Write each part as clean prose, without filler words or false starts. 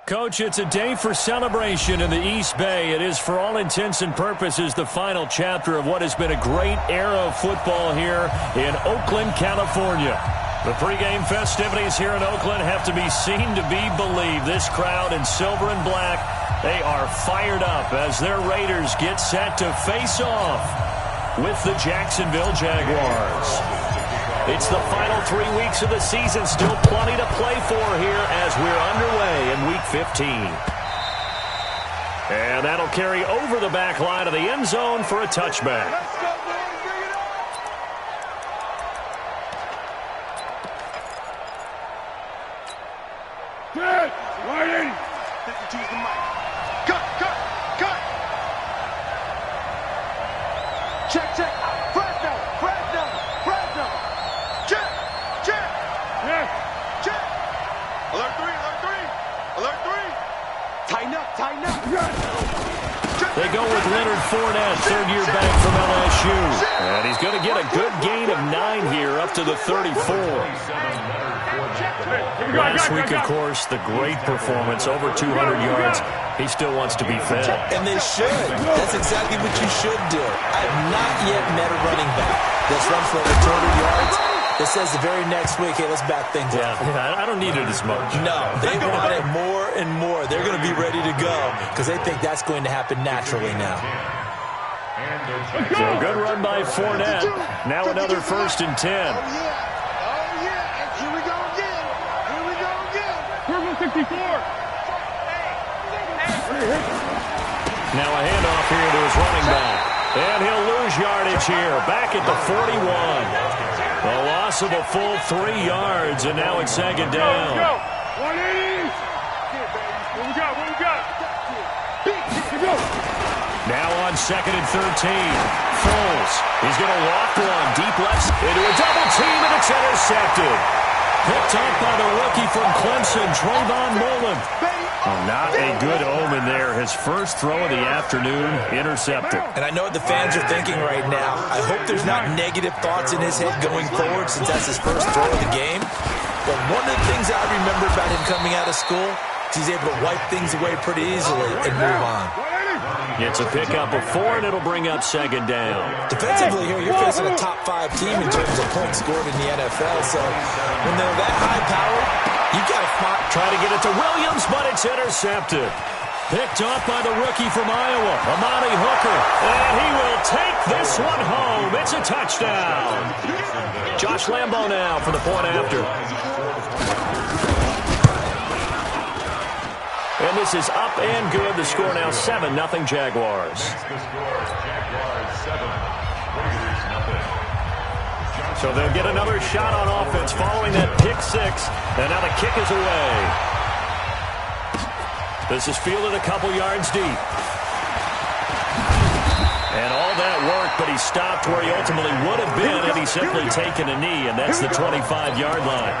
Coach, it's a day for celebration in the East Bay. It is, for all intents and purposes, the final chapter of what has been a great era of football here in Oakland, California. The pregame festivities here in Oakland have to be seen to be believed. This crowd in silver and black, they are fired up as their Raiders get set to face off with the Jacksonville Jaguars. It's the final 3 weeks of the season. Still plenty to play for here as we're underway in Week 15. And that'll carry over the back line of the end zone for a touchback. Good. Right in. Cut. Check. Tighten up. They go with Leonard Fournette, third-year back from LSU. And he's going to get a good gain of 9 here, up to the 34. Last week, of course, the great performance, over 200 yards. He still wants to be fed. And they should. That's exactly what you should do. I have not yet met a running back that's run for over 200 yards that says the very next week, hey, let's back things up. Yeah, I don't need it as much. No, they want it more and more. They're going to be ready to go because they think that's going to happen naturally now. So a good run by Fournette. Now another 1st and 10. Oh, yeah. Here we go again. Purple 64. Now a handoff here to his running back. And he'll lose yardage here. Back at the 41. A loss of a full 3 yards, and now it's 2nd down. 180. What we got? Now on 2nd and 13. Foles. He's going to walk one deep left into a double team, and it's intercepted. Picked up by the rookie from Clemson, Trayvon Mullen. Not a good omen there. His first throw of the afternoon, intercepted. And I know what the fans are thinking right now. I hope there's not negative thoughts in his head going forward since that's his first throw of the game. But one of the things I remember about him coming out of school is he's able to wipe things away pretty easily and move on. It's a pickup of 4, and it'll bring up 2nd down. Defensively here, you're facing a top 5 team in terms of points scored in the NFL. So when they're that high-powered, you've got to try to get it to Williams, but it's intercepted. Picked up by the rookie from Iowa, Amani Hooker. And he will take this one home. It's a touchdown. Josh Lambo now for the point after. And this is up and good. The score now 7-0 Jaguars. So they'll get another shot on offense following that pick 6. And now the kick is away. This is fielded a couple yards deep. And all that work, but he stopped where he ultimately would have been had he simply taken a knee, and that's the 25-yard line.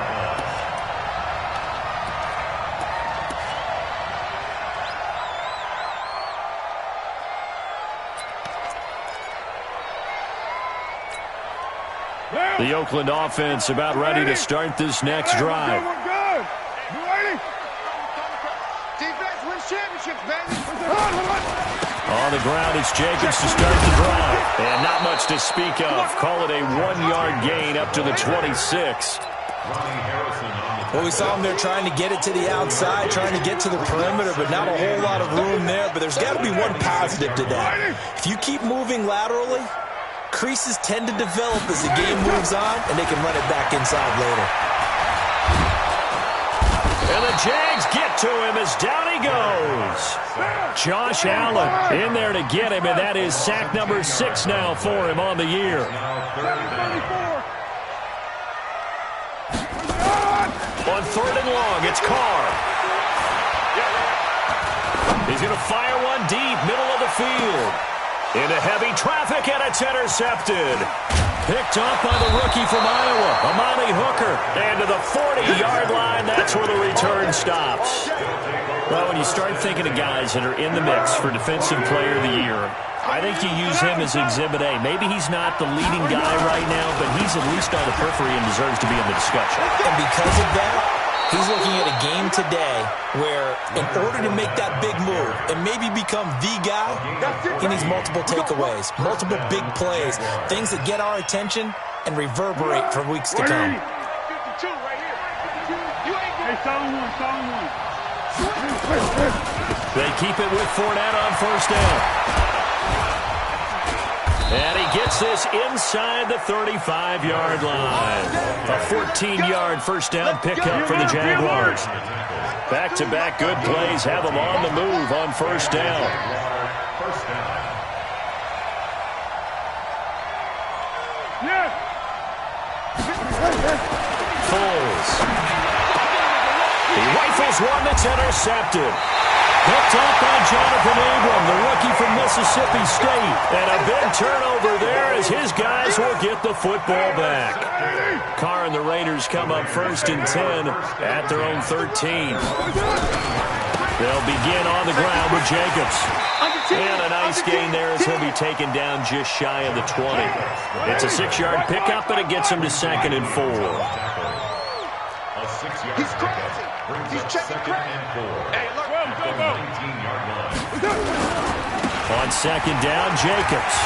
The Oakland offense about ready to start this next drive. We're good. You ready? Defense wins championships, baby. On the ground, it's Jacobs to start the drive. And not much to speak of. Call it a 1-yard gain up to the 26. Well, we saw him there trying to get it to the outside, trying to get to the perimeter, but not a whole lot of room there. But there's got to be one positive to that. If you keep moving laterally, creases tend to develop as the game moves on, and they can run it back inside later. And the Jags get to him as down he goes. Josh Allen in there to get him, and that is sack number 6 now for him on the year. On 3rd and long, it's Carr. He's going to fire one deep, middle of the field. Into heavy traffic, and it's intercepted. Picked up by the rookie from Iowa, Amani Hooker. And to the 40-yard line, that's where the return stops. Well, when you start thinking of guys that are in the mix for Defensive Player of the Year, I think you use him as Exhibit A. Maybe he's not the leading guy right now, but he's at least on the periphery and deserves to be in the discussion. And because of that, He's looking at a game today where in order to make that big move and maybe become the guy, he needs multiple takeaways, multiple big plays, things that get our attention and reverberate for weeks to come. They keep it with Fournette on first down. And he gets this inside the 35-yard line. A 14-yard first down pickup for the Jaguars. Back-to-back good plays have them on the move on first down. Foles. He rifles one that's intercepted. Picked up by Jonathan Abram, the rookie from Mississippi State. And a big turnover there as his guys will get the football back. Carr and the Raiders come up first and 10 at their own 13. They'll begin on the ground with Jacobs. And a nice gain there as he'll be taken down just shy of the 20. It's a 6-yard pickup, but it gets him to 2nd and 4. He's crazy. He's checking crazy. Hey, look. On 2nd down, Jacobs.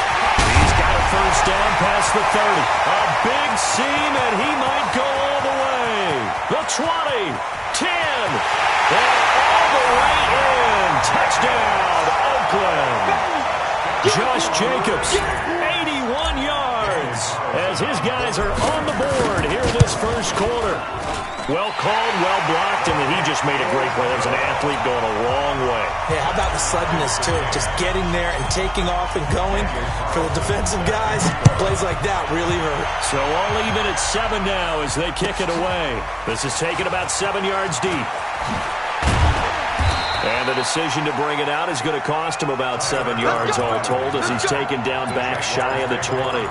He's got a first down past the 30. A big seam, and he might go all the way. The 20, 10, and all the way in. Touchdown, Oakland. Josh Jacobs, 81 yards, as his guys are on the board here in this first quarter. Well called, well blocked, and he just made a great play. There's an athlete going a long way. Yeah, how about the suddenness, too? Just getting there and taking off and going. For the defensive guys, plays like that really hurt. So all even at 7 now as they kick it away. This is taken about 7 yards deep. And the decision to bring it out is going to cost him about 7 yards all told as he's taken down back shy of the 20.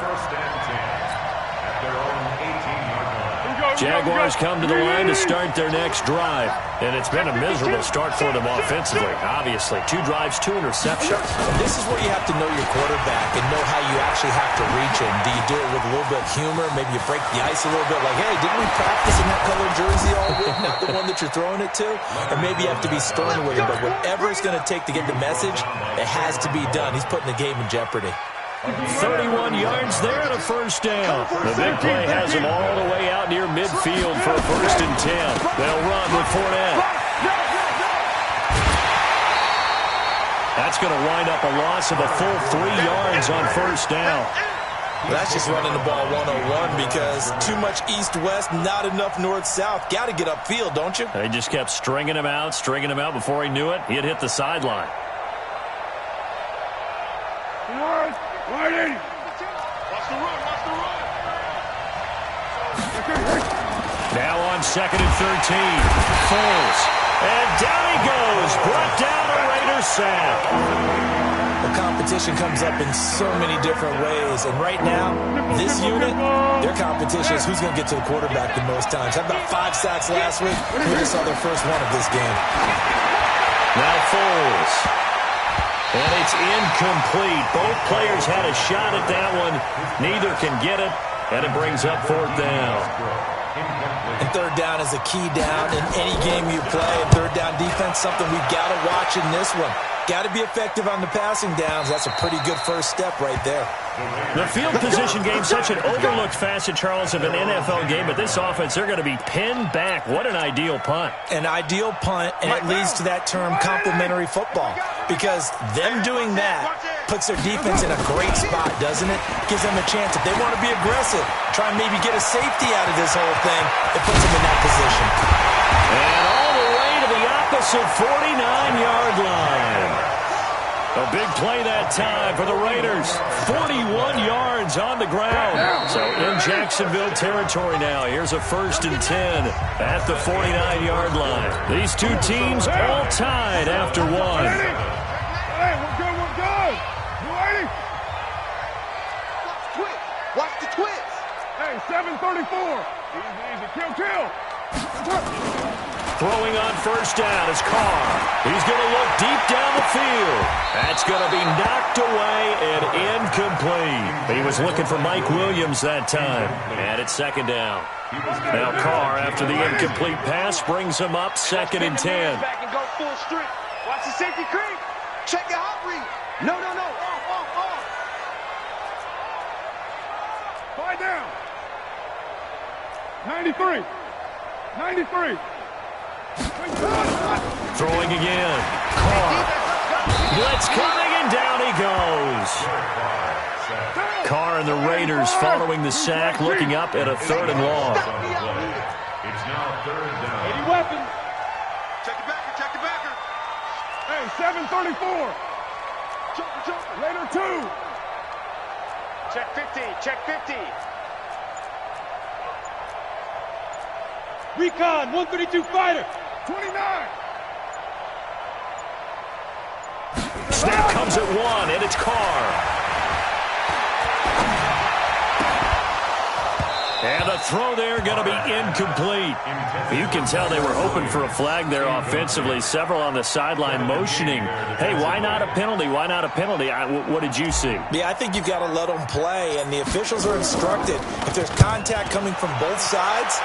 Jaguars come to the line to start their next drive. And it's been a miserable start for them offensively, obviously. 2 drives, 2 interceptions. And this is where you have to know your quarterback and know how you actually have to reach him. Do you do it with a little bit of humor? Maybe you break the ice a little bit like, hey, didn't we practice in that colored jersey all week? Not the one that you're throwing it to? Or maybe you have to be stern with him. But whatever it's going to take to get the message, it has to be done. He's putting the game in jeopardy. 31 yards there and a first down. The big play has them all the way out near midfield for a first and 10. They'll run with Fournette. That's going to wind up a loss of a full 3 yards on first down. Well, that's just running the ball 101 because too much east-west, not enough north-south. Got to get upfield, don't you? They just kept stringing him out before he knew it. He had hit the sideline. Watch the run, watch the run. Now on 2nd and 13. Foles. And down he goes. Brought down a Raider sack. The competition comes up in so many different ways. And right now, this unit, their competition is who's going to get to the quarterback the most times. Had about 5 sacks last week. We just saw their first one of this game. Now Foles. And it's incomplete. Both players had a shot at that one. Neither can get it, and it brings up 4th down. And 3rd down is a key down in any game you play. And 3rd down defense, something we've got to watch in this one. Got to be effective on the passing downs. That's a pretty good first step right there. The field position game, such an overlooked facet, Charles, of an NFL game. But this offense, they're going to be pinned back. What an ideal punt. An ideal punt, and it leads to that term complementary football. Because them doing that puts their defense in a great spot, doesn't it? Gives them a chance. If they want to be aggressive, try and maybe get a safety out of this whole thing, it puts them in that position. And all the way to the opposite 49-yard line. A big play that time for the Raiders. 41 yards on the ground. So in Jacksonville territory now. Here's a 1st and 10 at the 49-yard line. These two teams all tied after 1. Hey, we're good, we're good. You ready? Watch the twist. Hey, 7:34. Easy, easy. Kill. Throwing on first down is Carr. He's going to look deep down the field. That's going to be knocked away and incomplete. He was looking for Mike Williams that time. And it's second down. Now Carr, after the incomplete pass, brings him up 2nd and 10. Back and go full strength. Watch the safety creep. Check your hot read. No. Off. 5 down. 93. Throwing again. Carr. Blitz coming, and down he goes. Carr and the Raiders following the sack, looking up at a 3rd and long. It's now 3rd down. 80 weapons. Check the backer. Hey, 734. Joker. Raider 2. Check 50. Recon, 132 fighter. 29. Snap comes at 1, and it's Carr. And the throw there going to be incomplete. You can tell they were hoping for a flag there offensively. Several on the sideline motioning, hey, why not a penalty? Why not a penalty? What did you see? Yeah, I think you've got to let them play, and the officials are instructed. If there's contact coming from both sides,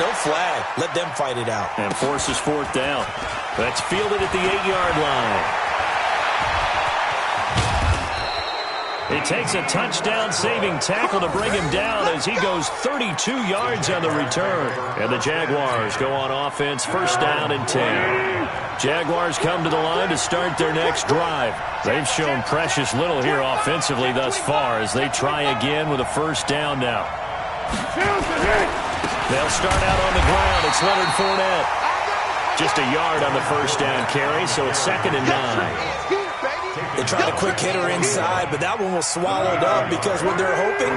no flag. Let them fight it out. And forces 4th down. That's fielded at the 8-yard line. It takes a touchdown-saving tackle to bring him down as he goes 32 yards on the return. And the Jaguars go on offense, 1st down and 10. Jaguars come to the line to start their next drive. They've shown precious little here offensively thus far as they try again with a 1st down now. They'll start out on the ground. It's Leonard Fournette. Just a yard on the 1st down carry, so it's 2nd and 9. They tried a quick hitter inside, but that one was swallowed up because what they're hoping,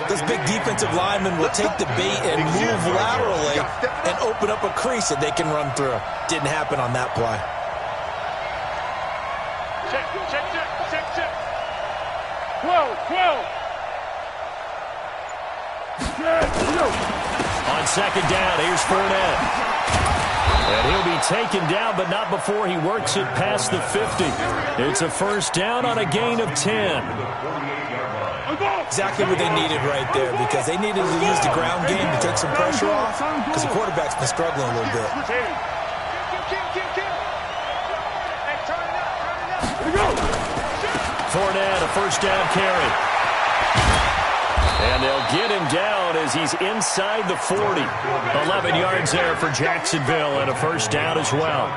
this big defensive lineman will take the bait and move laterally and open up a crease that they can run through. Didn't happen on that play. Check. 12. On 2nd down, here's Fournette. And he'll be taken down, but not before he works it past the 50. It's a 1st down on a gain of 10. Exactly what they needed right there, because they needed to use the ground game to take some pressure off, because the quarterback's been struggling a little bit. Fournette, a 1st down carry. And they'll get him down as he's inside the 40. 11 yards there for Jacksonville and a 1st down as well.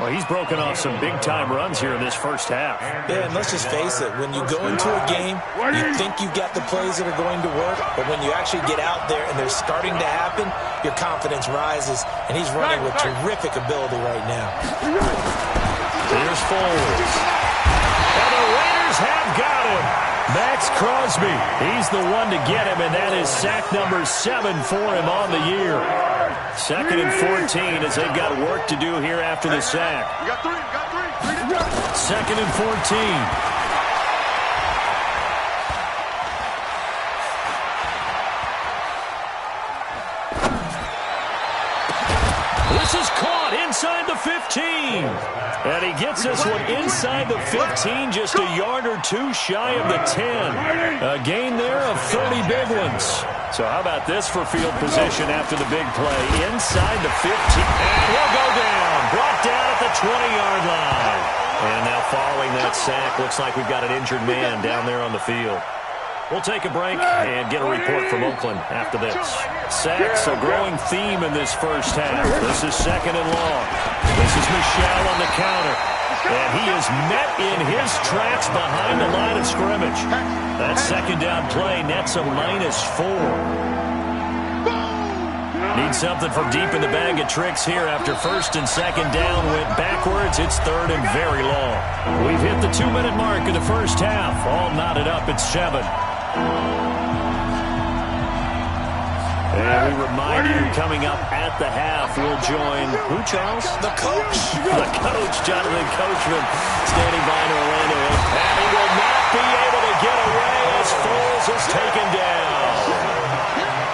Well, he's broken off some big-time runs here in this 1st half. Yeah, and let's just face it. When you go into a game, you think you've got the plays that are going to work, but when you actually get out there and they're starting to happen, your confidence rises, and he's running with terrific ability right now. Here's Foles. And the Raiders have got him. Max Crosby, he's the one to get him, and that is sack number 7 for him on the year. 2nd and 14 as they've got work to do here after the sack. You got three. 2nd and 14. This is caught inside the 15. And he gets this one inside the 15, just a yard or 2 shy of the 10. A gain there of 30 big ones. So how about this for field position after the big play? Inside the 15. And he'll go down. Brought down at the 20-yard line. And now following that sack, looks like we've got an injured man down there on the field. We'll take a break and get a report from Oakland after this. Sacks, a growing theme in this 1st half. This is 2nd and long. This is Michel on the counter. And he is met in his tracks behind the line of scrimmage. That 2nd down play nets a -4. Need something from deep in the bag of tricks here after 1st and 2nd down went backwards. It's 3rd and very long. We've hit the 2-minute mark of the 1st half. All knotted up at 7. And we remind you, coming up at the half, we'll join, who, Charles? The coach. The coach, Jonathan Coachman, standing by in Orlando. And he will not be able to get away as Foles is taken down.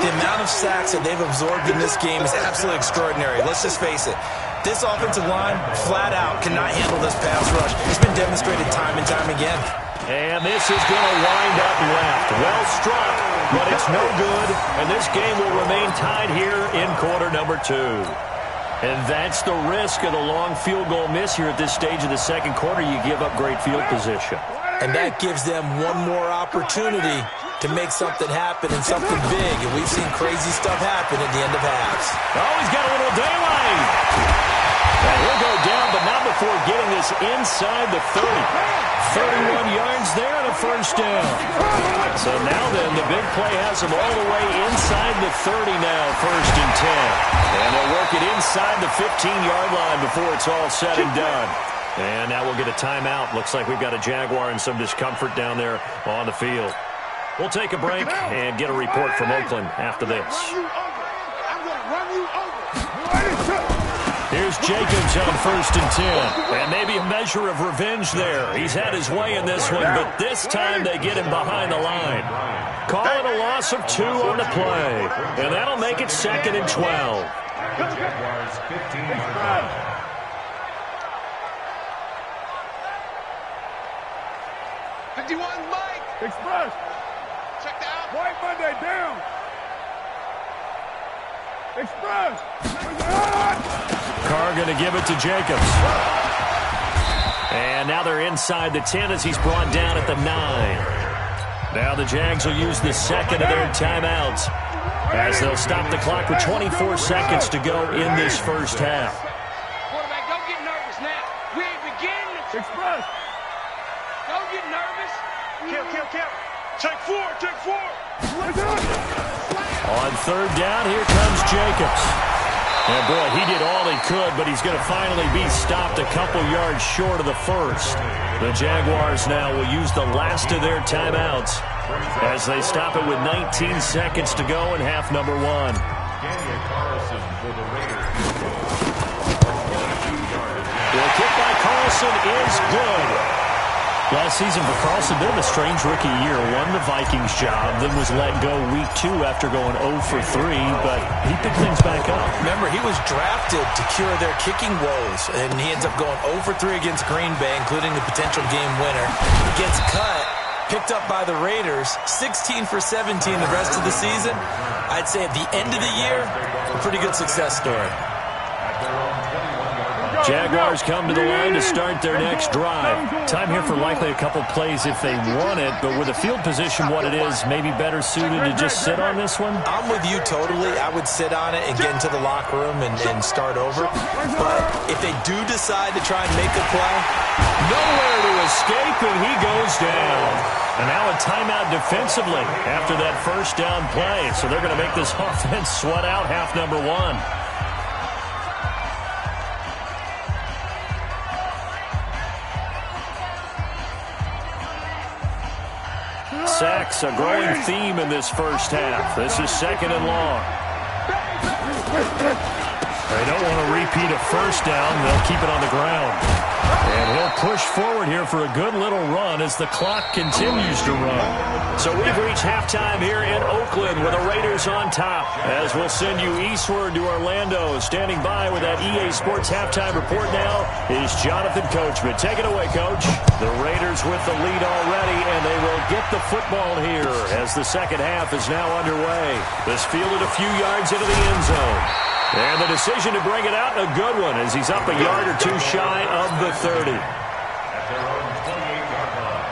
The amount of sacks that they've absorbed in this game is absolutely extraordinary. Let's just face it. This offensive line, flat out, cannot handle this pass rush. It's been demonstrated time and time again. And this is going to wind up left. Well struck, but it's no good. And this game will remain tied here in quarter number 2. And that's the risk of the long field goal miss here at this stage of the second quarter. You give up great field position. And that gives them one more opportunity to make something happen and something big. And we've seen crazy stuff happen at the end of halves. Oh, he's got a little daylight. And he'll go down, but not before getting this inside the 30. 31 yards there and a first down. So now then, the big play has him all the way inside the 30 now, first and 10. And they'll work it inside the 15-yard line before it's all said and done. And now we'll get a timeout. Looks like we've got a Jaguar in some discomfort down there on the field. We'll take a break and get a report from Oakland after this. I'm going to run you over. Here's Jacobs on first and 10. And maybe a measure of revenge there. He's had his way in this one, but this time they get him behind the line. Call it a loss of 2 on the play. And that'll make it second and 12. Jaguars 15-yard line. Mike. Express. Check that out. White Monday down. Express. Carr going to give it to Jacobs. And now they're inside the 10 as he's brought down at the 9. Now the Jags will use the second of their timeouts as they'll stop the clock with 24 seconds to go in this first half. Quarterback, don't get nervous now. We ain't beginning. Express. Don't get nervous. Kill. Take 4. On third down, here comes Jacobs. And boy, he did all he could, but he's going to finally be stopped a couple yards short of the first. The Jaguars now will use the last of their timeouts as they stop it with 19 seconds to go in half number 1. The kick by Carlson is good. Last season for Carlson, bit of a strange rookie year. Won the Vikings job, then was let go week 2 after going 0 for 3, but he picked things back up. Remember, he was drafted to cure their kicking woes, and he ends up going 0 for 3 against Green Bay, including the potential game winner. He gets cut, picked up by the Raiders, 16 for 17 the rest of the season. I'd say at the end of the year, a pretty good success story. Jaguars come to the line to start their next drive. Time here for likely a couple plays if they want it, but with the field position what it is, maybe better suited to just sit on this one? I'm with you totally. I would sit on it and get into the locker room and start over. But if they do decide to try and make a play, nowhere to escape, and he goes down. And now a timeout defensively after that first down play. So they're going to make this offense sweat out half number 1. Sacks, a growing theme in this first half. This is second and long. They don't want to repeat a first down. They'll keep it on the ground. And he'll push forward here for a good little run as the clock continues to run. So we've reached halftime here in Oakland with the Raiders on top. As we'll send you eastward to Orlando. Standing by with that EA Sports halftime report now is Jonathan Coachman. Take it away, Coach. The Raiders with the lead already, and they will get the football here as the second half is now underway. This fielded a few yards into the end zone. And the decision to bring it out, a good one, as he's up a yard or 2 shy of the 30. At their own 28-yard line.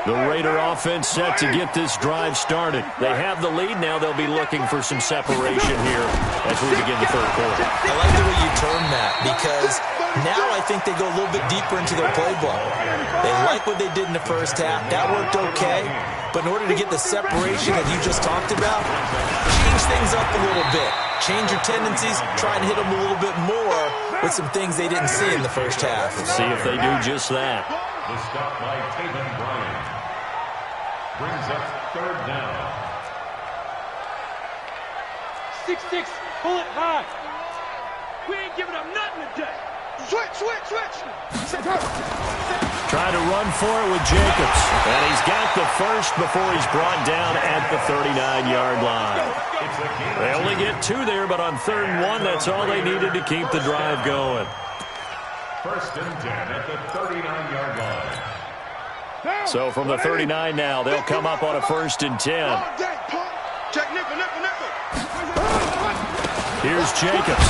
The Raider offense set to get this drive started. They have the lead. Now they'll be looking for some separation here as we begin the third quarter. I like the way you term that because now I think they go a little bit deeper into their playbook. They like what they did in the first half. That worked okay. But in order to get the separation that you just talked about, change things up a little bit. Change your tendencies. Try and hit them a little bit more with some things they didn't see in the first half. See if they do just that. The stop by Taven Bryan brings up third down. 6-6, pull it high. We ain't giving up nothing today. Switch. Trying to run for it with Jacobs. And he's got the first before he's brought down at the 39-yard line. They only get 2 there, but on 3rd and 1, that's all they needed to keep the drive going. 1st and 10 at the 39-yard line. So from the 39 now, they'll come up on a 1st and 10. Check nickel. Here's Jacobs.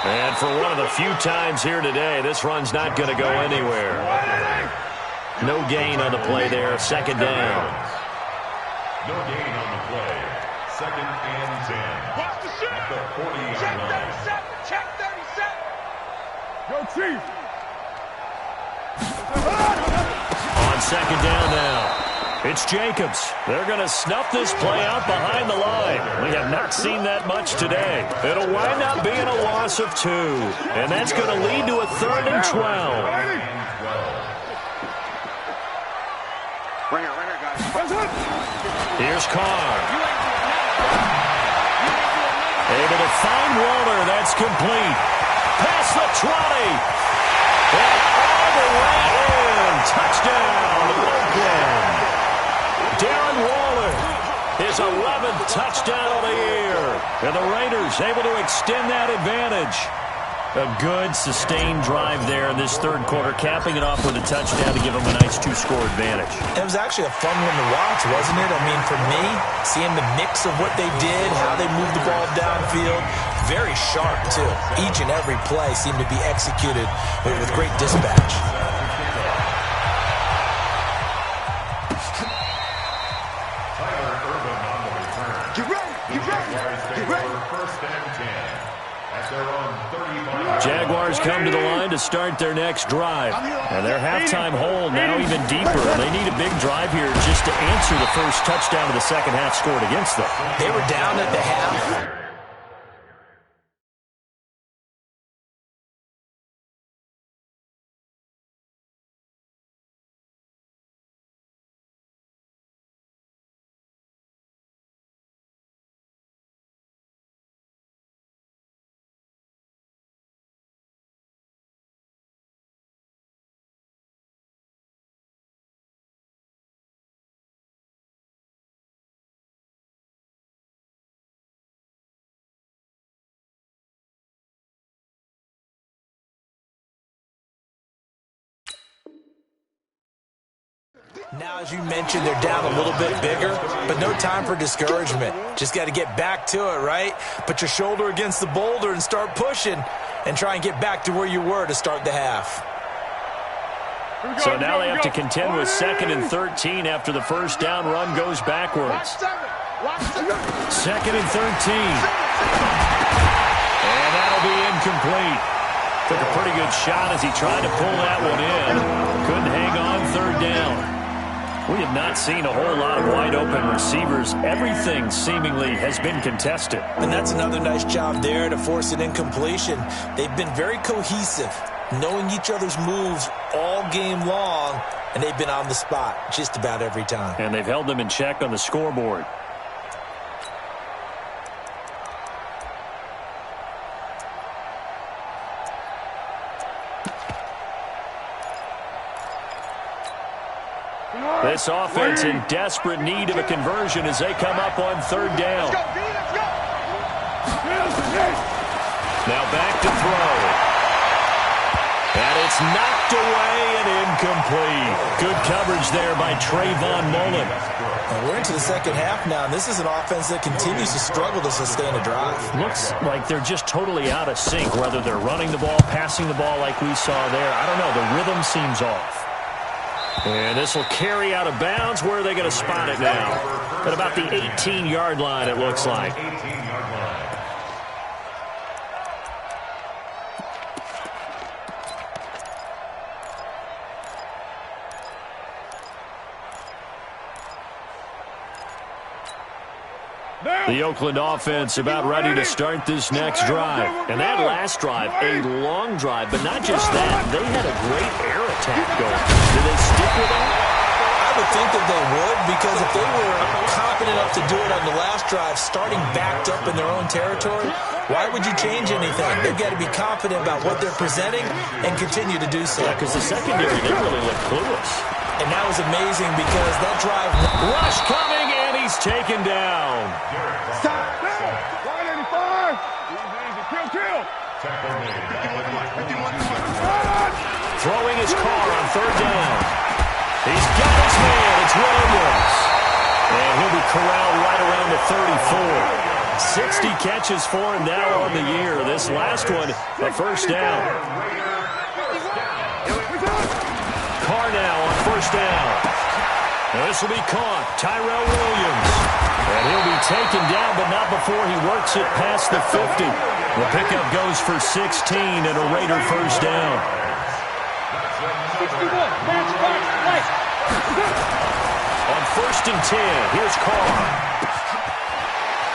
And for one of the few times here today, this run's not going to go anywhere. No gain on the play there. 2nd down. No gain on the play. 2nd and 10. Watch the shot. At the 40-yard Check line. 37. Check 37. Go, Chief. On 2nd down now. It's Jacobs. They're going to snuff this play out behind the line. We have not seen that much today. It'll wind up being a loss of 2. And that's going to lead to a 3rd and 12. Right here, guys. Here's Carr. Able to find Waller. That's complete. Past the 20. And all the way in. Touchdown, Oakland. Darren Waller, his 11th touchdown of the year. And the Raiders able to extend that advantage. A good, sustained drive there in this 3rd quarter, capping it off with a touchdown to give them a nice 2-score advantage. It was actually a fun one to watch, wasn't it? I mean, for me, seeing the mix of what they did, how they moved the ball downfield, very sharp, too. Each and every play seemed to be executed with great dispatch. Jaguars come to the line to start their next drive. And their halftime hole now even deeper. They need a big drive here just to answer the first touchdown of the second half scored against them. They were down at the half. Now, as you mentioned, they're down a little bit bigger, but no time for discouragement. Just got to get back to it, right? Put your shoulder against the boulder and start pushing and try and get back to where you were to start the half. So now they have to contend with 2nd and 13 after the first down run goes backwards. 2nd and 13. And that'll be incomplete. Took a pretty good shot as he tried to pull that one in. Couldn't hang on 3rd down. We have not seen a whole lot of wide-open receivers. Everything seemingly has been contested. And that's another nice job there to force an incompletion. They've been very cohesive, knowing each other's moves all game long, and they've been on the spot just about every time. And they've held them in check on the scoreboard. This offense in desperate need of a conversion as they come up on 3rd down. Now back to throw. And it's knocked away and incomplete. Good coverage there by Trayvon Mullen. And we're into the second half now, and this is an offense that continues to struggle to sustain a drive. Looks like they're just totally out of sync, whether they're running the ball, passing the ball like we saw there. I don't know. The rhythm seems off. And this will carry out of bounds. Where are they going to spot it now? At about the 18-yard line, it looks like. 18-yard line. The Oakland offense about ready to start this next drive. And that last drive, a long drive, but not just that. They had a great air attack going. Do they stick with that? I would think that they would, because if they were confident enough to do it on the last drive, starting backed up in their own territory. Why would you change anything? They've got to be confident about what they're presenting and continue to do so. Yeah, because the secondary didn't really look clueless. And that was amazing because that drive... Rush coming, and he's taken down. Stop. 185. Easy. Kill. Throwing his car on third down. He's got his man. It's Williams. And he'll be corralled right around the 34. 60 catches for him now on the year. This last one, a first down. Carr now on first down. Now this will be caught. Tyrell Williams. And he'll be taken down, but not before he works it past the 50. The pickup goes for 16 and a Raider first down. 61. Right. On first and 10, here's Carr.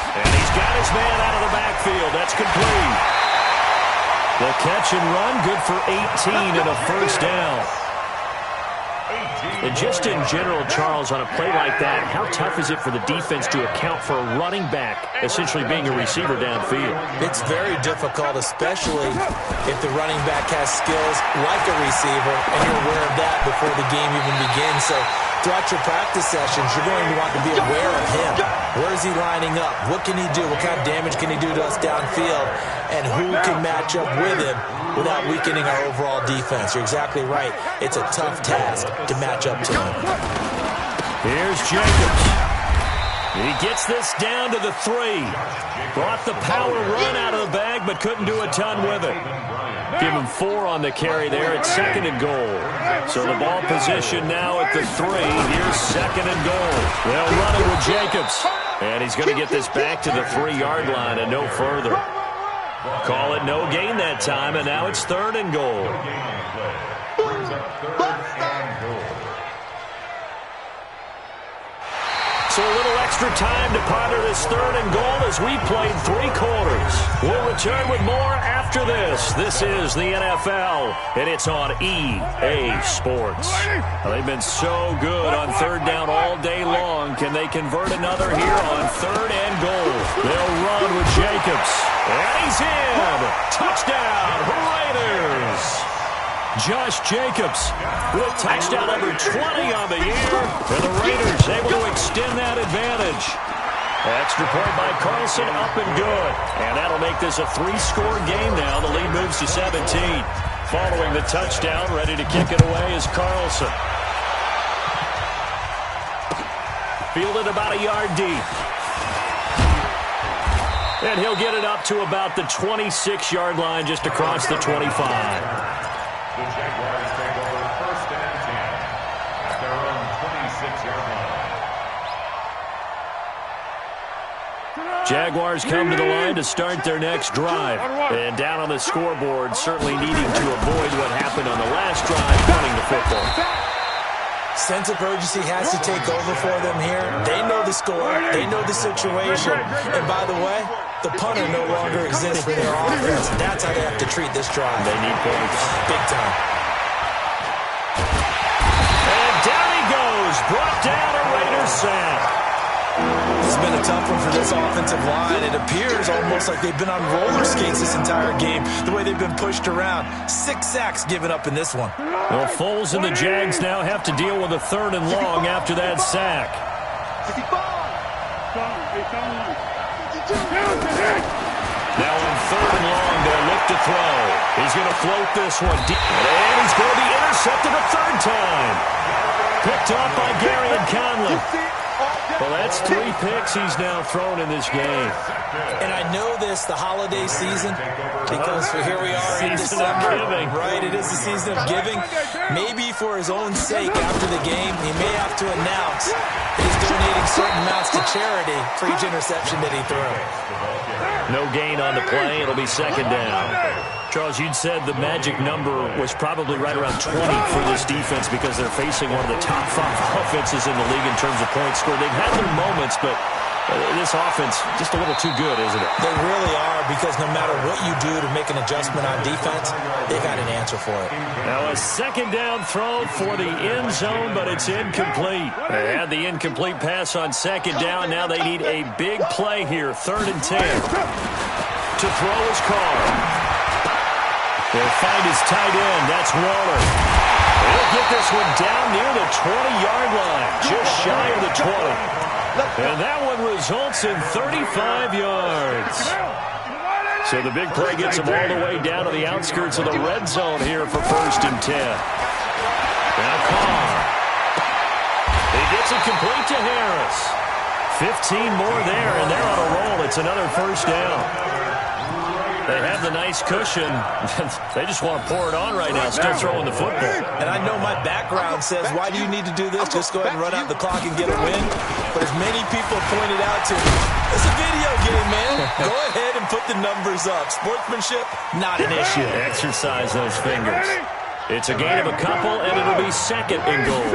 And he's got his man out of the backfield. That's complete. The catch and run, good for 18 and a first down. And just in general, Charles, on a play like that, how tough is it for the defense to account for a running back essentially being a receiver downfield? It's very difficult, especially if the running back has skills like a receiver, and you're aware of that before the game even begins. So throughout your practice sessions, you're going to want to be aware of him. Where is he lining up? What can he do? What kind of damage can he do to us downfield? And who can match up with him without weakening our overall defense? You're exactly right. It's a tough task to match up to him. Here's Jacobs. He gets this down to the 3. Brought the power run out of the bag, but couldn't do a ton with it. Give him 4 on the carry there. It's second and goal. So the ball position now at the 3. Here's second and goal. They'll run it with Jacobs. And he's going to get this back to the 3-yard line and no further. Call it no gain that time, and now it's third and goal. So a little extra time to ponder this third and goal as we played 3 quarters. We'll return with more after this. This is the NFL, and it's on EA Sports. Well, they've been so good on third down all day long. Can they convert another here on third and goal? They'll run with Jacobs. And he's in. Touchdown, Raiders. Josh Jacobs with touchdown number 20 on the year. And the Raiders able to extend that advantage. Extra point by Carlson, up and good. And that'll make this a 3-score game now. The lead moves to 17. Following the touchdown, ready to kick it away is Carlson. Fielded about a yard deep. And he'll get it up to about the 26-yard line just across the 25. The Jaguars take over first and 10 at their own 26-yard line. Jaguars come to the line to start their next drive. And down on the scoreboard, certainly needing to avoid what happened on the last drive, running the football. Sense of urgency has to take over for them here. They know the score. They know the situation. And by the way, the punter no longer exists for their offense. That's how they have to treat this drive. They need points. Big time. And down he goes. Brought down a Raiders sack. This has been a tough one for this offensive line. It appears almost like they've been on roller skates this entire game, the way they've been pushed around. 6 sacks given up in this one. Well, Foles and the Jags now have to deal with a third and long after that sack. Now on third and long, they'll look to throw. He's going to float this one deep, and he's going to be intercepted a third time. Picked up by Gary and Conley. Well, that's 3 picks he's now thrown in this game. And I know this, the holiday season, because here we are in December. Right, it is the season of giving. Maybe for his own sake after the game, he may have to announce that he's donating certain amounts to charity for each interception that he threw. No gain on the play. It'll be second down. Charles, you'd said the magic number was probably right around 20 for this defense because they're facing one of the top 5 offenses in the league in terms of points scored. They've had their moments, but This offense just a little too good, isn't it? They really are, because no matter what you do to make an adjustment on defense, they've got an answer for it. Now a second down throw for the end zone, but it's incomplete. They had the incomplete pass on second down. Now they need a big play here, 3rd and 10. To throw is Carr. They'll find his tight end. That's Waller. They'll get this one down near the 20-yard line, just shy of the 20. And that one results in 35 yards. So the big play gets him all the way down to the outskirts of the red zone here for 1st and 10. Now Carr. He gets it complete to Harris. 15 more there, and they're on a roll. It's another 1st down. They have the nice cushion. They just want to pour it on right now, still throwing the football. And I know my background says, why do you need to do this? Just go ahead and run out the clock and get a win. But as many people pointed out to me, it's a video game, man. Go ahead and put the numbers up. Sportsmanship, not an issue. Exercise those fingers. It's a gain of a couple, and it'll be 2nd and goal.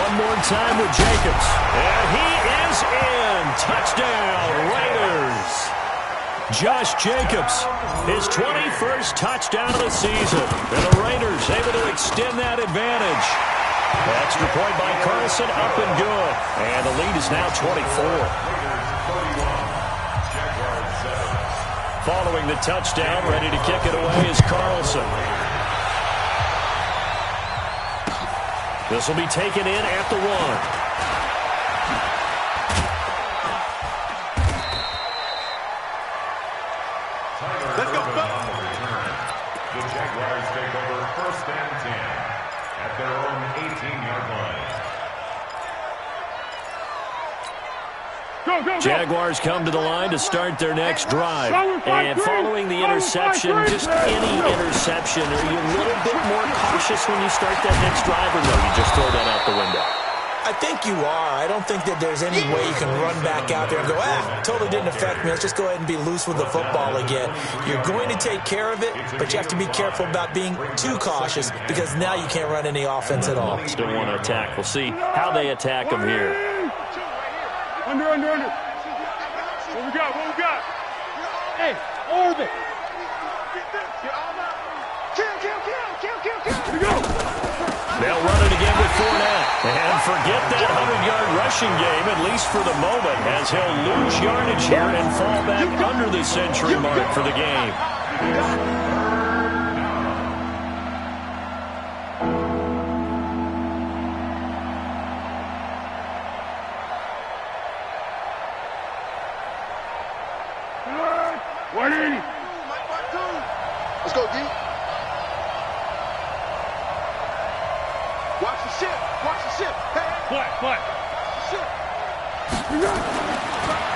One more time with Jacobs. And he is in. Touchdown, Raiders. Josh Jacobs, his 21st touchdown of the season. And the Raiders able to extend that advantage. Extra point by Carlson, up and good. And the lead is now 24. Following the touchdown, ready to kick it away is Carlson. This will be taken in at the 1. Let's go. The Jaguars take over 1st and 10 at their own 18-yard line. Go. Jaguars come to the line to start their next drive. And following the interception, just any interception, are you a little bit more cautious when you start that next drive, or no, you just throw that out the window? I think you are. I don't think that there's any way you can run back out there and go, totally didn't affect me. Let's just go ahead and be loose with the football again. You're going to take care of it, but you have to be careful about being too cautious, because now you can't run any offense at all. Still want to attack. We'll see how they attack them here. Under. What we got? Hey, orbit. Kill. Here we go. They'll run it again with Fournette. And forget that 100-yard rushing game, at least for the moment, as he'll lose yardage here and fall back under the century mark for the game. Let's go, D. Watch the ship. Hey. Flat.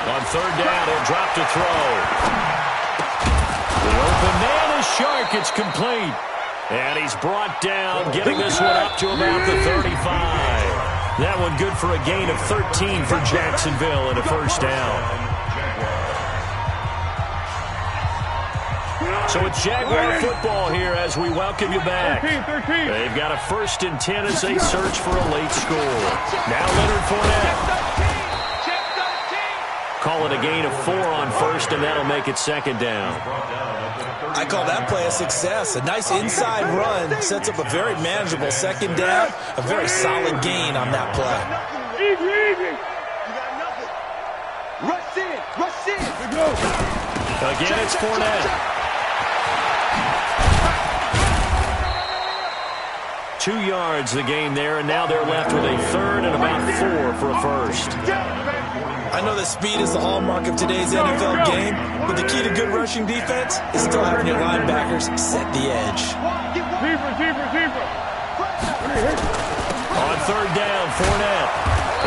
On 3rd down, he'll drop to throw. The open man is Shark. It's complete. And he's brought down, getting this one up to about the 35. That one good for a gain of 13 for Jacksonville and a 1st down. So it's Jaguar football here as we welcome you back. 13. They've got a 1st and 10 as they search for a late score. Now Leonard Fournette. Call it a gain of 4 on 1st, and that'll make it 2nd down. I call that play a success. A nice inside run sets up a very manageable 2nd down. A very solid gain on that play. Easy. You got nothing. Rush in. Let's go. Again, it's Fournette. 2 yards the game there, and now they're left with a 3rd and about 4 for a 1st. I know that speed is the hallmark of today's NFL game, but the key to good rushing defense is still having your linebackers set the edge. Zebra. On 3rd down, Fournette.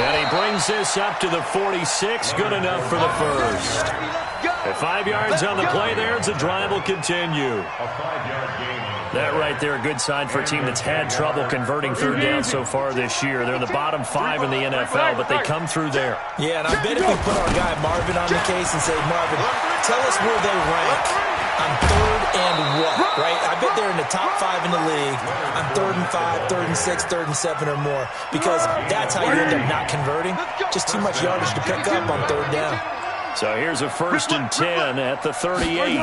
And he brings this up to the 46. Good enough for the 1st. At 5 yards on the play there, the drive will continue. A 5-yard gain. That right there, a good sign for a team that's had trouble converting 3rd down so far this year. They're in the bottom 5 in the NFL, but they come through there. Yeah, and I bet if we put our guy Marvin on the case and say, Marvin, tell us where they rank on 3rd and what, right? I bet they're in the top 5 in the league on 3rd and 5, 3rd and 6, 3rd and 7 or more, because that's how you end up not converting. Just too much yardage to pick up on 3rd down. So here's a 1st and 10 at the 38. They'll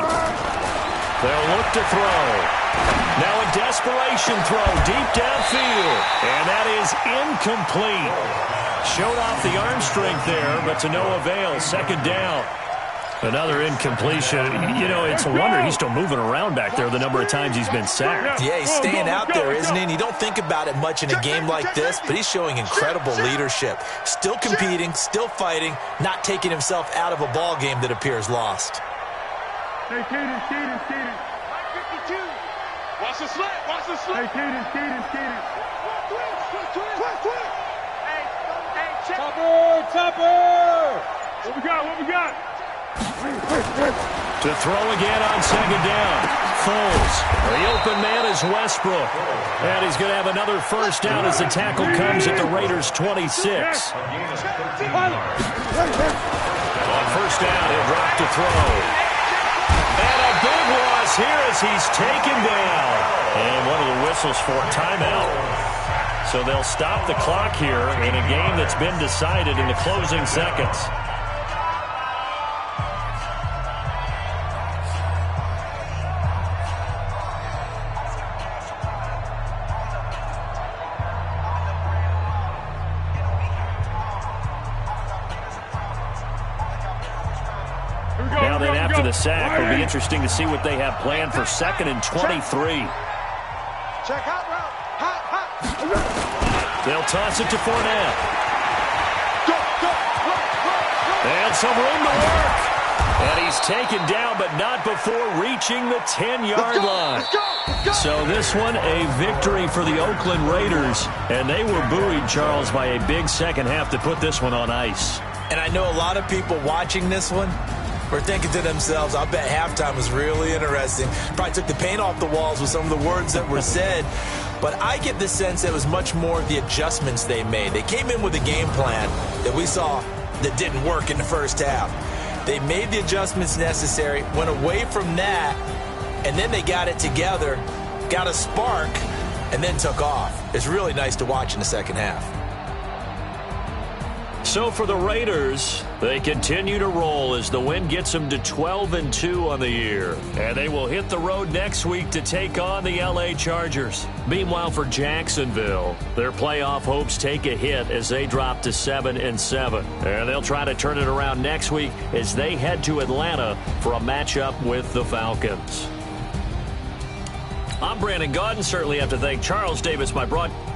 look to throw. Now a desperation throw deep downfield. And that is incomplete. Showed off the arm strength there, but to no avail. 2nd down. Another incompletion. You know, it's a wonder he's still moving around back there the number of times he's been sacked. Yeah, he's staying out there, isn't he? And you don't think about it much in a game like this, but he's showing incredible leadership. Still competing, still fighting, not taking himself out of a ball game that appears lost. Hey, Kaden. 52. Watch the slant. Hey, Kaden. Hey, check. Topper. What we got? To throw again on 2nd down. Foles. The open man is Westbrook. And he's going to have another 1st down as the tackle comes at the Raiders' 26. On 1st down, he'll drop to throw. And a big loss here as he's taken down. And one of the whistles for timeout. So they'll stop the clock here in a game that's been decided in the closing seconds. Now then, after the sack, it'll be interesting to see what they have planned for 2nd and 23. Check hot route. Hot. They'll toss it to Fournette. Go. And some room to work. And he's taken down, but not before reaching the 10-yard line. Let's go. So this one, a victory for the Oakland Raiders. And they were buoyed, Charles, by a big second half to put this one on ice. And I know a lot of people watching this one were thinking to themselves, I bet halftime was really interesting. Probably took the paint off the walls with some of the words that were said. But I get the sense it was much more of the adjustments they made. They came in with a game plan that we saw that didn't work in the first half. They made the adjustments necessary, went away from that, and then they got it together, got a spark, and then took off. It's really nice to watch in the second half. So for the Raiders, they continue to roll as the win gets them to 12-2 on the year. And they will hit the road next week to take on the LA Chargers. Meanwhile, for Jacksonville, their playoff hopes take a hit as they drop to 7-7. And they'll try to turn it around next week as they head to Atlanta for a matchup with the Falcons. I'm Brandon Gaudin. Certainly have to thank Charles Davis, my broadcaster.